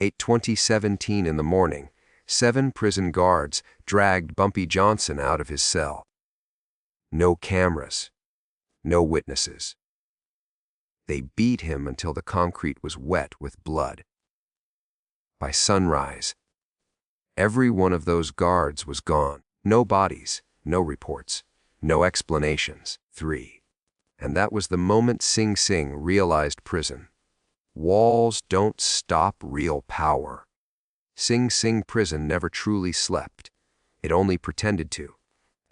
8:17 in the morning, 7 prison guards dragged Bumpy Johnson out of his cell. No cameras, no witnesses. They beat him until the concrete was wet with blood. By sunrise, every one of those guards was gone. No bodies, no reports, no explanations. 3. And that was the moment Sing Sing realized prison. Walls don't stop real power. Sing Sing prison never truly slept. It only pretended to.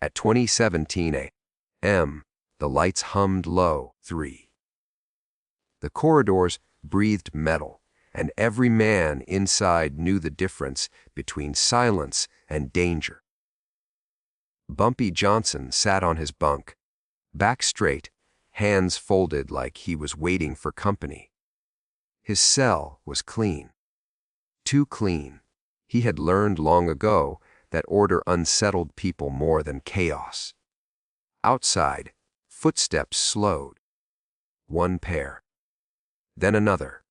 At 20:17 a.m., the lights hummed low. 3. The corridors breathed metal, and every man inside knew the difference between silence and danger. Bumpy Johnson sat on his bunk, back straight, hands folded like he was waiting for company. His cell was clean. Too clean. He had learned long ago that order unsettled people more than chaos. Outside, footsteps slowed. One pair. Then another.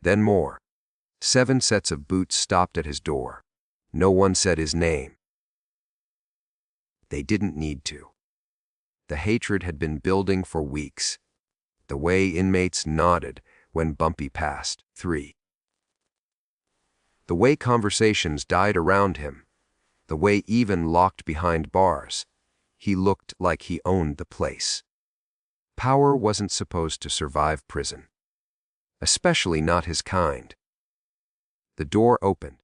Then more. 7 sets of boots stopped at his door. No one said his name. They didn't need to. The hatred had been building for weeks. The way inmates nodded when Bumpy passed. 3. The way conversations died around him. The way even locked behind bars. He looked like he owned the place. Power wasn't supposed to survive prison. Especially not his kind. The door opened.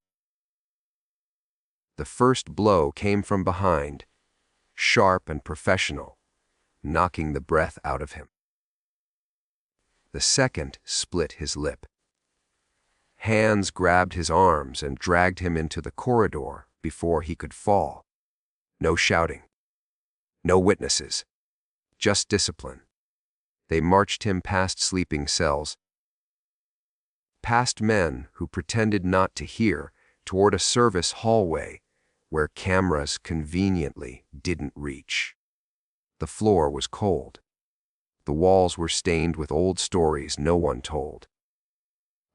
The first blow came from behind, sharp and professional, knocking the breath out of him. The second split his lip. Hands grabbed his arms and dragged him into the corridor before he could fall. No shouting. No witnesses. Just discipline. They marched him past sleeping cells, past men who pretended not to hear, toward a service hallway where cameras conveniently didn't reach. The floor was cold. The walls were stained with old stories no one told.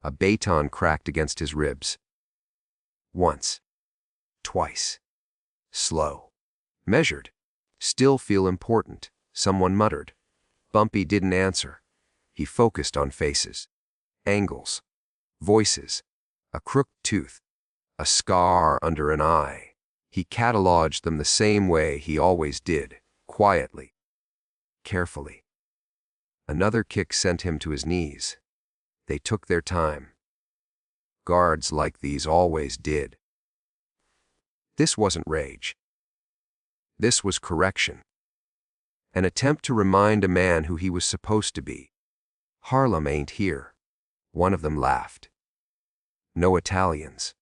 A baton cracked against his ribs. Once. Twice. Slow. Measured. Still feel important, someone muttered. Bumpy didn't answer. He focused on faces. Angles. Voices. A crooked tooth. A scar under an eye. He cataloged them the same way he always did, quietly. Carefully. Another kick sent him to his knees. They took their time. Guards like these always did. This wasn't rage. This was correction. An attempt to remind a man who he was supposed to be. Harlem ain't here. One of them laughed. No Italians.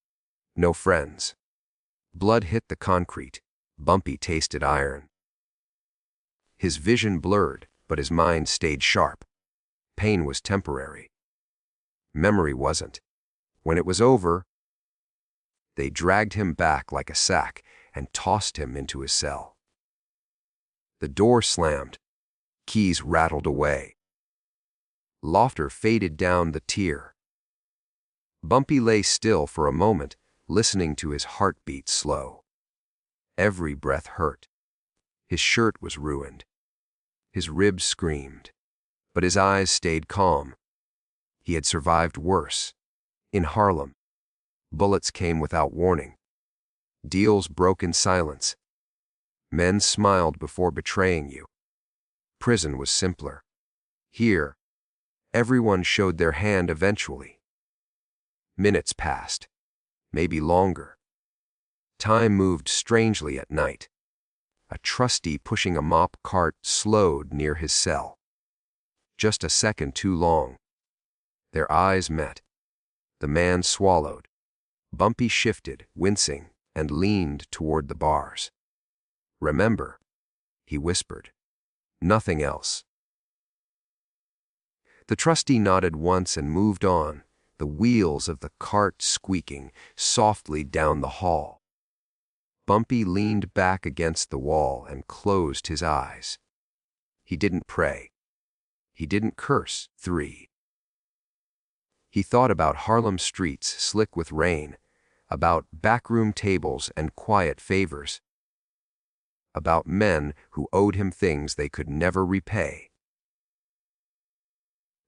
No friends. Blood hit the concrete. Bumpy tasted iron. His vision blurred, but his mind stayed sharp. Pain was temporary. Memory wasn't. When it was over, they dragged him back like a sack and tossed him into his cell. The door slammed. Keys rattled away. Laughter faded down the tier. Bumpy lay still for a moment, listening to his heartbeat slow. Every breath hurt. His shirt was ruined. His ribs screamed. But his eyes stayed calm. He had survived worse. In Harlem, bullets came without warning. Deals broke in silence. Men smiled before betraying you. Prison was simpler. Here, everyone showed their hand eventually. Minutes passed, maybe longer. Time moved strangely at night. A trustee pushing a mop cart slowed near his cell. Just a second too long. Their eyes met. The man swallowed. Bumpy shifted, wincing, and leaned toward the bars. "Remember," he whispered. "Nothing else." The trustee nodded once and moved on, the wheels of the cart squeaking softly down the hall. Bumpy leaned back against the wall and closed his eyes. He didn't pray. He didn't curse. 3. He thought about Harlem streets slick with rain, about backroom tables and quiet favors, about men who owed him things they could never repay.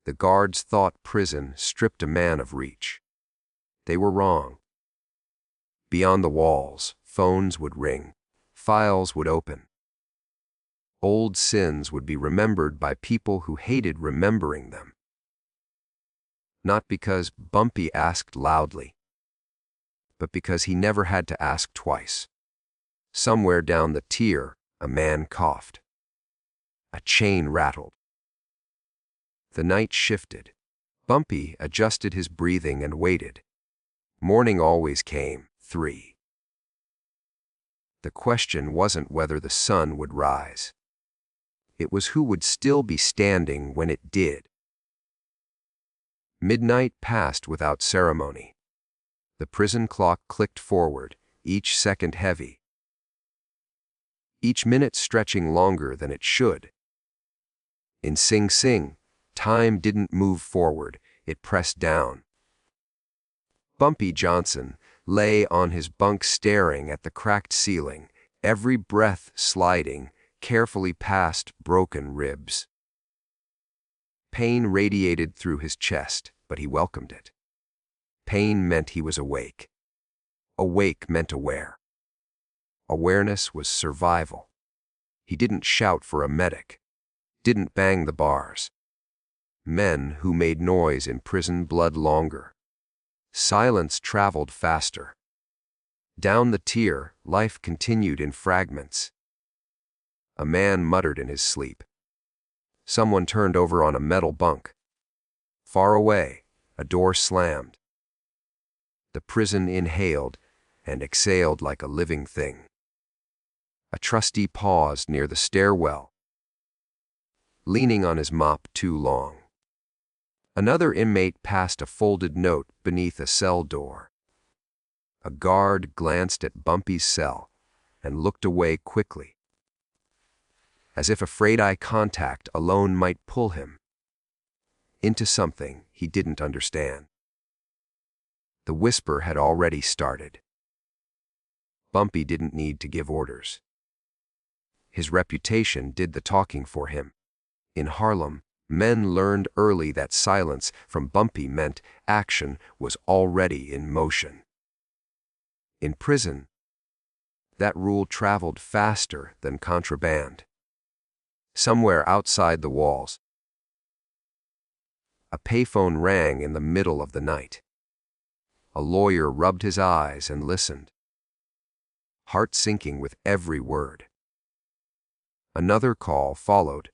The guards thought prison stripped a man of reach. They were wrong. Beyond the walls, phones would ring, files would open. Old sins would be remembered by people who hated remembering them. Not because Bumpy asked loudly, but because he never had to ask twice. Somewhere down the tier, a man coughed. A chain rattled. The night shifted. Bumpy adjusted his breathing and waited. Morning always came, 3. The question wasn't whether the sun would rise. It was who would still be standing when it did. Midnight passed without ceremony. The prison clock clicked forward, each second heavy, each minute stretching longer than it should. In Sing Sing, time didn't move forward, it pressed down. Bumpy Johnson lay on his bunk staring at the cracked ceiling, every breath sliding carefully past broken ribs. Pain radiated through his chest, but he welcomed it. Pain meant he was awake. Awake meant aware. Awareness was survival. He didn't shout for a medic, didn't bang the bars. Men who made noise in prison bled longer. Silence traveled faster. Down the tier, life continued in fragments. A man muttered in his sleep. Someone turned over on a metal bunk. Far away, a door slammed. The prison inhaled and exhaled like a living thing. A trustee paused near the stairwell, leaning on his mop too long. Another inmate passed a folded note beneath a cell door. A guard glanced at Bumpy's cell and looked away quickly, as if afraid eye contact alone might pull him into something he didn't understand. The whisper had already started. Bumpy didn't need to give orders. His reputation did the talking for him. In Harlem, men learned early that silence from Bumpy meant action was already in motion. In prison, that rule traveled faster than contraband. Somewhere outside the walls, a payphone rang in the middle of the night. A lawyer rubbed his eyes and listened, heart sinking with every word. Another call followed,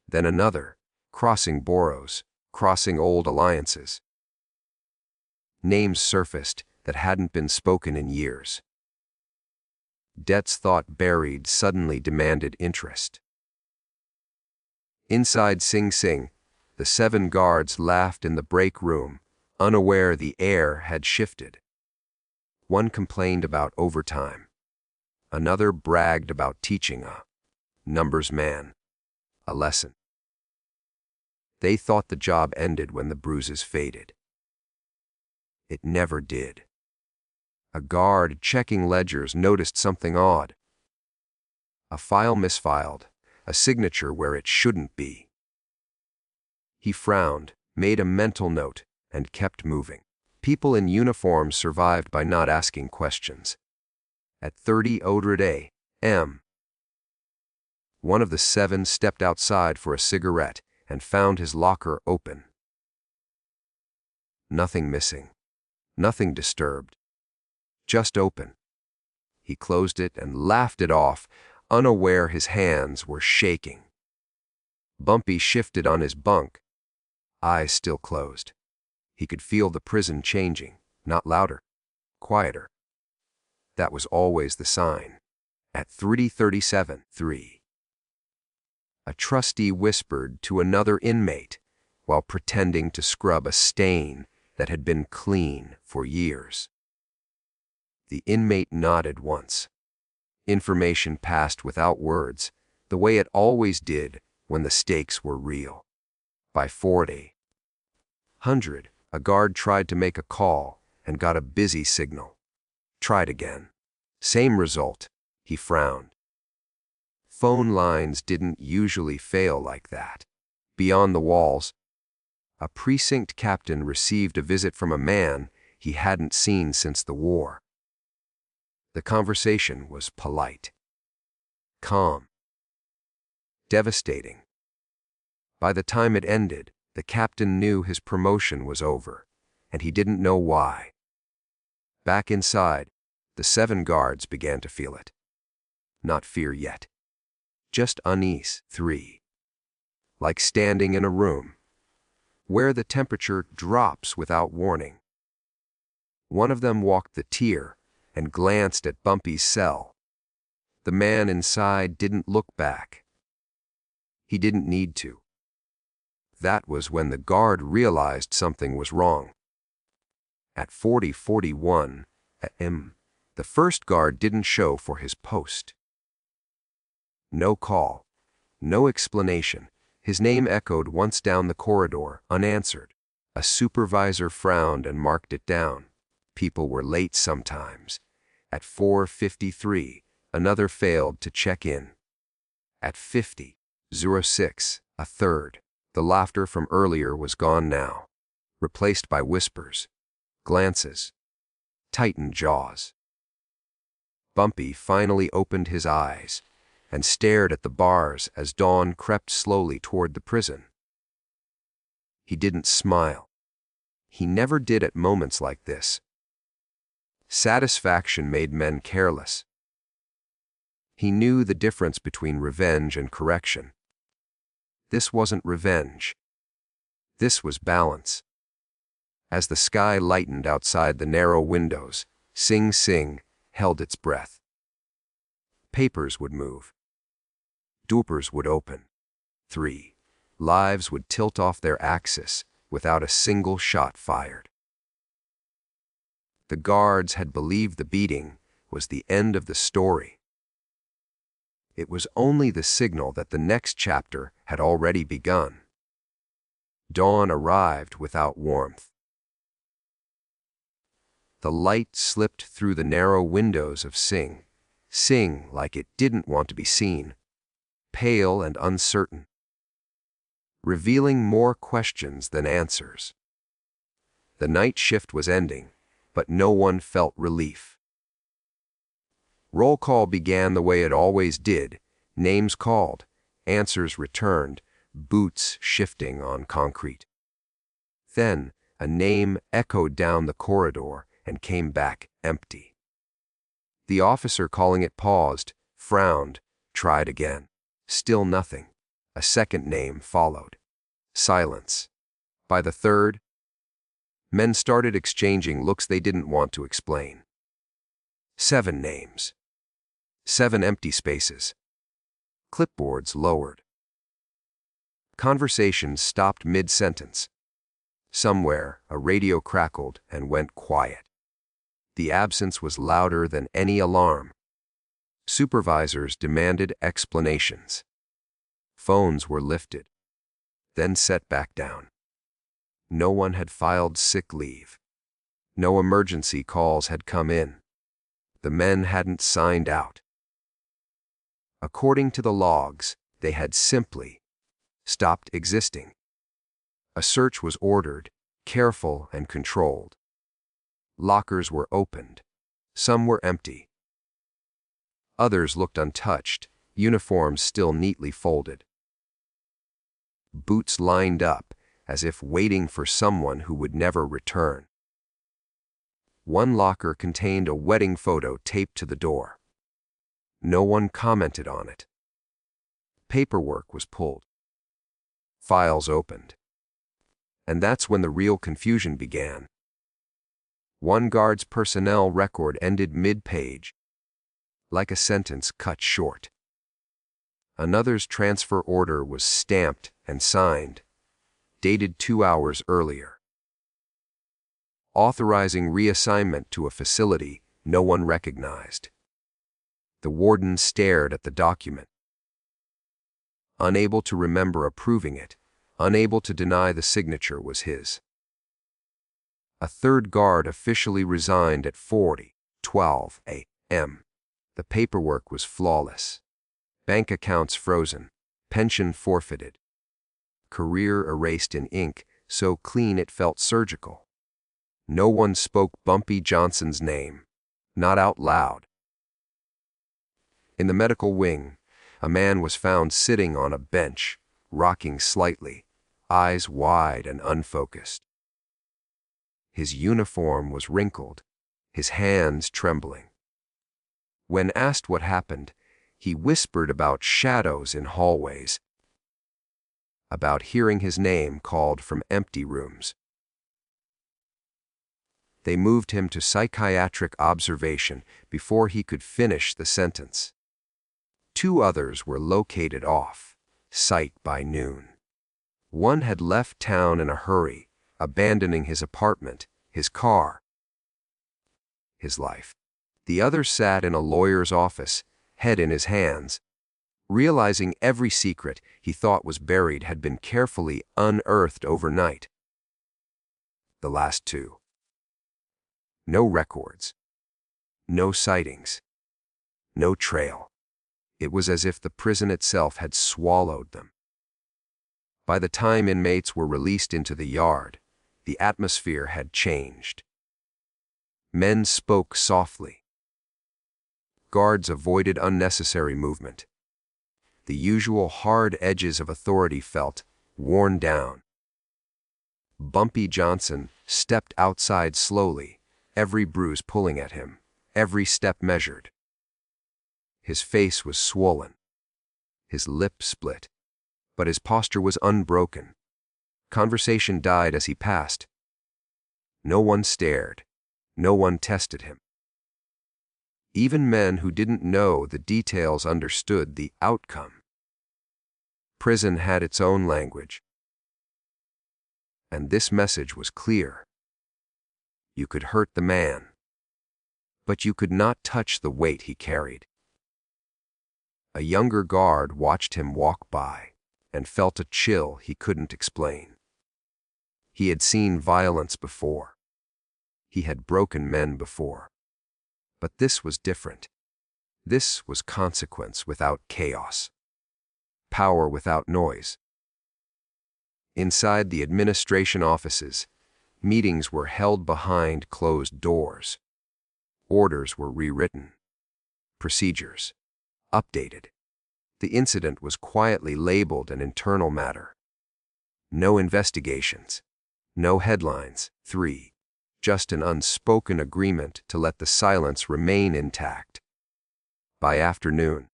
then another, crossing boroughs, crossing old alliances. Names surfaced that hadn't been spoken in years. Debts thought buried suddenly demanded interest. Inside Sing Sing, the 7 guards laughed in the break room, unaware the air had shifted. One complained about overtime. Another bragged about teaching a numbers man a lesson. They thought the job ended when the bruises faded. It never did. A guard checking ledgers noticed something odd. A file misfiled, a signature where it shouldn't be. He frowned, made a mental note, and kept moving. People in uniform survived by not asking questions. At 30 a.m., one of the 7 stepped outside for a cigarette and found his locker open. Nothing missing, nothing disturbed, just open. He closed it and laughed it off, unaware his hands were shaking. Bumpy shifted on his bunk, eyes still closed. He could feel the prison changing, not louder, quieter. That was always the sign. At 3:37, a trustee whispered to another inmate while pretending to scrub a stain that had been clean for years. The inmate nodded once. Information passed without words, the way it always did when the stakes were real. By 40, A guard tried to make a call and got a busy signal. Tried again. Same result. He frowned. Phone lines didn't usually fail like that. Beyond the walls, a precinct captain received a visit from a man he hadn't seen since the war. The conversation was polite, calm, devastating. By the time it ended, the captain knew his promotion was over, and he didn't know why. Back inside, the 7 guards began to feel it. Not fear yet. Just unease. 3. Like standing in a room where the temperature drops without warning. One of them walked the tier and glanced at Bumpy's cell. The man inside didn't look back. He didn't need to. That was when the guard realized something was wrong. At 40:41 a.m., the first guard didn't show for his post. No call, no explanation. His name echoed once down the corridor, unanswered. A supervisor frowned and marked it down. People were late sometimes. At 4:53, another failed to check in. At 50:06, a third. The laughter from earlier was gone now, replaced by whispers, glances, tightened jaws. Bumpy finally opened his eyes and stared at the bars as dawn crept slowly toward the prison. He didn't smile. He never did at moments like this. Satisfaction made men careless. He knew the difference between revenge and correction. This wasn't revenge. This was balance. As the sky lightened outside the narrow windows, Sing Sing held its breath. Papers would move. Doors would open. 3. Lives would tilt off their axis without a single shot fired. The guards had believed the beating was the end of the story. It was only the signal that the next chapter had already begun. Dawn arrived without warmth. The light slipped through the narrow windows of Sing Sing like it didn't want to be seen, pale and uncertain, revealing more questions than answers. The night shift was ending, but no one felt relief. Roll call began the way it always did, names called, answers returned, boots shifting on concrete. Then a name echoed down the corridor and came back empty. The officer calling it paused, frowned, tried again. Still nothing. A second name followed. Silence. By the third, men started exchanging looks they didn't want to explain. 7 names. 7 empty spaces. Clipboards lowered. Conversations stopped mid-sentence. Somewhere, a radio crackled and went quiet. The absence was louder than any alarm. Supervisors demanded explanations. Phones were lifted, then set back down. No one had filed sick leave. No emergency calls had come in. The men hadn't signed out. According to the logs, they had simply stopped existing. A search was ordered, careful and controlled. Lockers were opened. Some were empty. Others looked untouched, uniforms still neatly folded. Boots lined up, as if waiting for someone who would never return. One locker contained a wedding photo taped to the door. No one commented on it. Paperwork was pulled. Files opened. And that's when the real confusion began. One guard's personnel record ended mid-page, like a sentence cut short. Another's transfer order was stamped and signed, dated 2 hours earlier, authorizing reassignment to a facility no one recognized. The warden stared at the document, unable to remember approving it, unable to deny the signature was his. A third guard officially resigned at 4:12 a.m. The paperwork was flawless. Bank accounts frozen, pension forfeited, career erased in ink so clean it felt surgical. No one spoke Bumpy Johnson's name, not out loud. In the medical wing, a man was found sitting on a bench, rocking slightly, eyes wide and unfocused. His uniform was wrinkled, his hands trembling. When asked what happened, he whispered about shadows in hallways, about hearing his name called from empty rooms. They moved him to psychiatric observation before he could finish the sentence. 2 others were located off site by noon. One had left town in a hurry, abandoning his apartment, his car, his life. The other sat in a lawyer's office, head in his hands, realizing every secret he thought was buried had been carefully unearthed overnight. The last 2. No records, no sightings, no trail. It was as if the prison itself had swallowed them. By the time inmates were released into the yard, the atmosphere had changed. Men spoke softly. Guards avoided unnecessary movement. The usual hard edges of authority felt worn down. Bumpy Johnson stepped outside slowly, every bruise pulling at him, every step measured. His face was swollen, his lip split, but his posture was unbroken. Conversation died as he passed. No one stared, no one tested him. Even men who didn't know the details understood the outcome. Prison had its own language, and this message was clear. You could hurt the man, but you could not touch the weight he carried. A younger guard watched him walk by and felt a chill he couldn't explain. He had seen violence before. He had broken men before. But this was different. This was consequence without chaos, power without noise. Inside the administration offices, meetings were held behind closed doors. Orders were rewritten. Procedures updated. The incident was quietly labeled an internal matter. No investigations. No headlines. 3. Just an unspoken agreement to let the silence remain intact. By afternoon,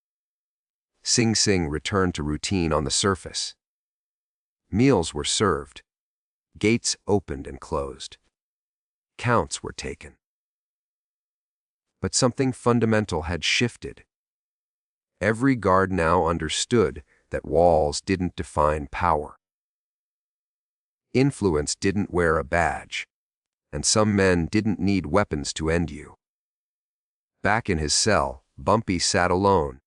Sing Sing returned to routine on the surface. Meals were served. Gates opened and closed. Counts were taken. But something fundamental had shifted. Every guard now understood that walls didn't define power. Influence didn't wear a badge, and some men didn't need weapons to end you. Back in his cell, Bumpy sat alone,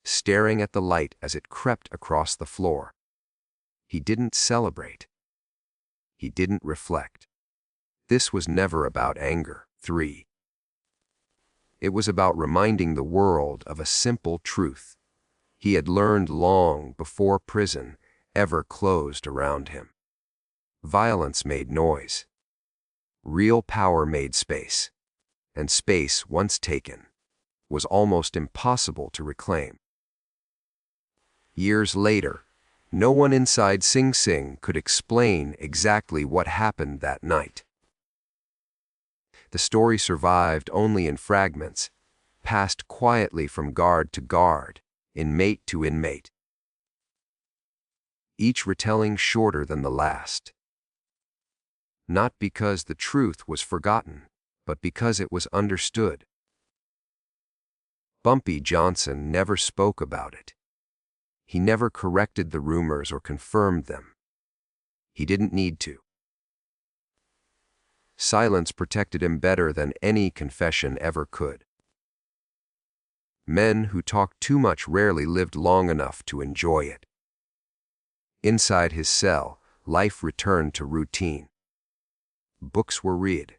staring at the light as it crept across the floor. He didn't celebrate. He didn't reflect. This was never about anger. 3. It was about reminding the world of a simple truth he had learned long before prison ever closed around him. Violence made noise. Real power made space. And space, once taken, was almost impossible to reclaim. Years later, no one inside Sing Sing could explain exactly what happened that night. The story survived only in fragments, passed quietly from guard to guard, inmate to inmate. Each retelling shorter than the last. Not because the truth was forgotten, but because it was understood. Bumpy Johnson never spoke about it. He never corrected the rumors or confirmed them. He didn't need to. Silence protected him better than any confession ever could. Men who talked too much rarely lived long enough to enjoy it. Inside his cell, life returned to routine. Books were read.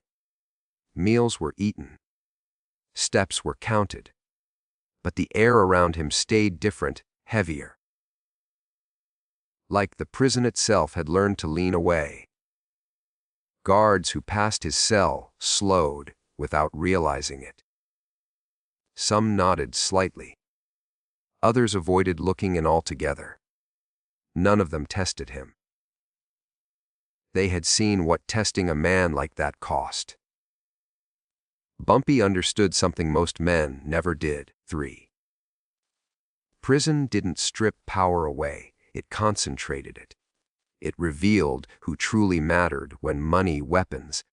Meals were eaten. Steps were counted. But the air around him stayed different, heavier. Like the prison itself had learned to lean away. Guards who passed his cell slowed without realizing it. Some nodded slightly. Others avoided looking in altogether. None of them tested him. They had seen what testing a man like that cost. Bumpy understood something most men never did. 3. Prison didn't strip power away, it concentrated it. It revealed who truly mattered when money, weapons,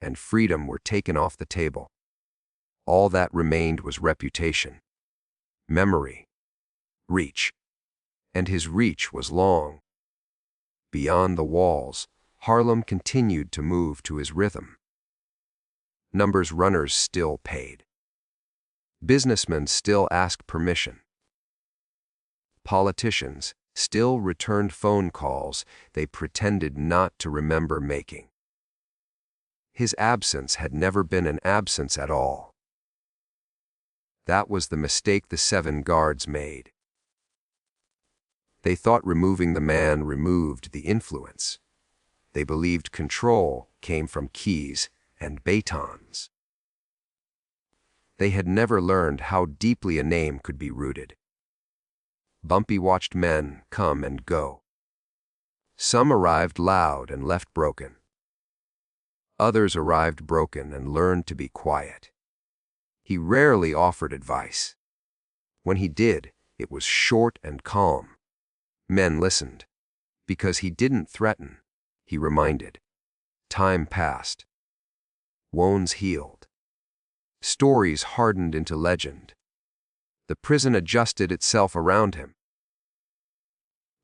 and freedom were taken off the table. All that remained was reputation, memory, reach. And his reach was long. Beyond the walls, Harlem continued to move to his rhythm. Numbers runners still paid. Businessmen still asked permission. Politicians still returned phone calls they pretended not to remember making. His absence had never been an absence at all. That was the mistake the 7 guards made. They thought removing the man removed the influence. They believed control came from keys and batons. They had never learned how deeply a name could be rooted. Bumpy watched men come and go. Some arrived loud and left broken. Others arrived broken and learned to be quiet. He rarely offered advice. When he did, it was short and calm. Men listened. Because he didn't threaten, he reminded. Time passed. Wounds healed. Stories hardened into legend. The prison adjusted itself around him.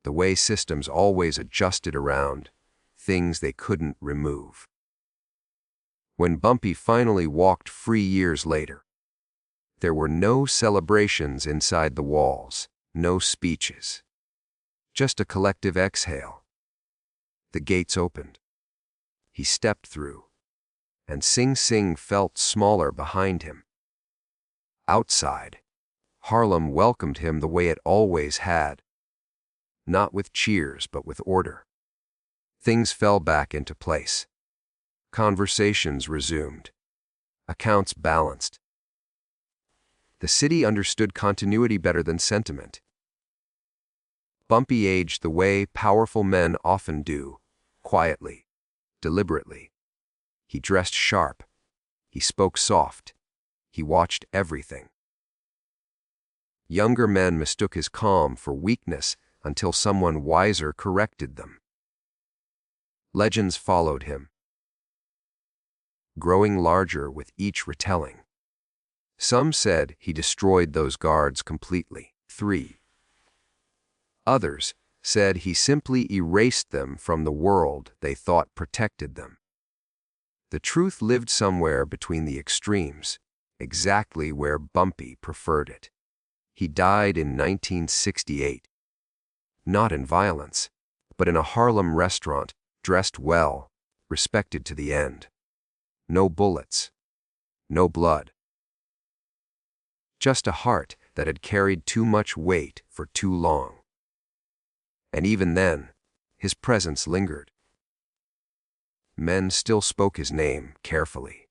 The way systems always adjusted around things they couldn't remove. When Bumpy finally walked free years later, there were no celebrations inside the walls, no speeches. Just a collective exhale. The gates opened. He stepped through, and Sing Sing felt smaller behind him. Outside, Harlem welcomed him the way it always had. Not with cheers, but with order. Things fell back into place. Conversations resumed. Accounts balanced. The city understood continuity better than sentiment. Bumpy aged the way powerful men often do, quietly, deliberately. He dressed sharp. He spoke soft. He watched everything. Younger men mistook his calm for weakness until someone wiser corrected them. Legends followed him, growing larger with each retelling. Some said he destroyed those guards completely. 3. Others said he simply erased them from the world they thought protected them. The truth lived somewhere between the extremes, exactly where Bumpy preferred it. He died in 1968. Not in violence, but in a Harlem restaurant, dressed well, respected to the end. No bullets. No blood. Just a heart that had carried too much weight for too long. And even then, his presence lingered. Men still spoke his name carefully.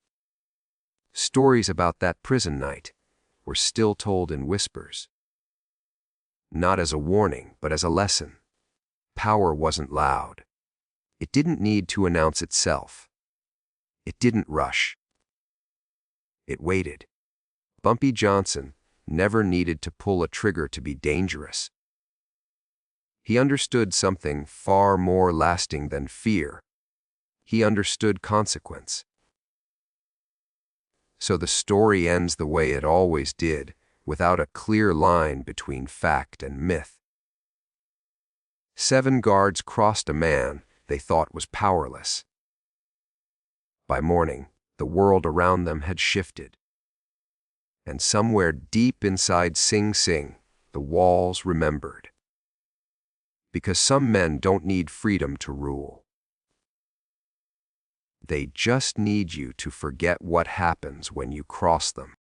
Stories about that prison night were still told in whispers. Not as a warning, but as a lesson. Power wasn't loud. It didn't need to announce itself. It didn't rush. It waited. Bumpy Johnson never needed to pull a trigger to be dangerous. He understood something far more lasting than fear. He understood consequence. So the story ends the way it always did, without a clear line between fact and myth. 7 guards crossed a man they thought was powerless. By morning, the world around them had shifted. And somewhere deep inside Sing Sing, the walls remembered. Because some men don't need freedom to rule. They just need you to forget what happens when you cross them.